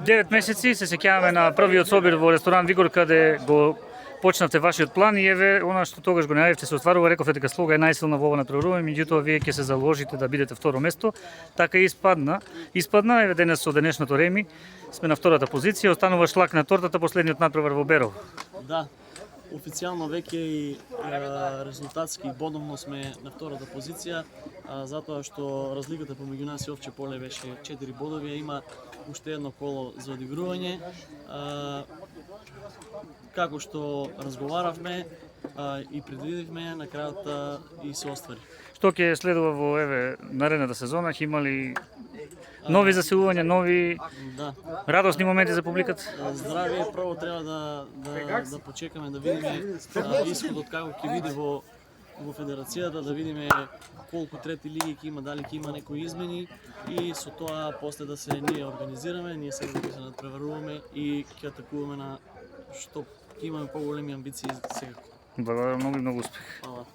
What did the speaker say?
9 месеци се сеќаваме на првиот собир во ресторан Вигор каде го почнавте вашиот план и еве она што тогаш го најавивте се остварува, рековте дека слога е најсилна во ова натпреварување, меѓутоа вие ќе се заложите да бидете второ место. Така и испадна. Еве денес со денешното реми сме на втората позиција, останува шлак на тортата последниот натпревар во Берово. Да. Официјално веќе и резултатски и бодовно сме на втората позиција, затоа што разликата помеѓу нас и Овче поле беше 4 бодови, има уште едно коло за одигрување. Како што разговаравме и предвидивме, на крајот и се оствари. Што ќе следува во наредната сезона? Ќе има ли нови заселувања, нови радосни моменти за публиката? Здравие, прво треба да почекаме да видиме исходот како ќе биде во федерацијата, да видиме колку трети лиги ќе има, дали ќе има некои измени и со тоа после да се ние организираме, ние сега ќе се надпреваруваме и ќе атакуваме на што ќе имаме поголеми амбиции секако. Благодарам многу и многу успех. Фала.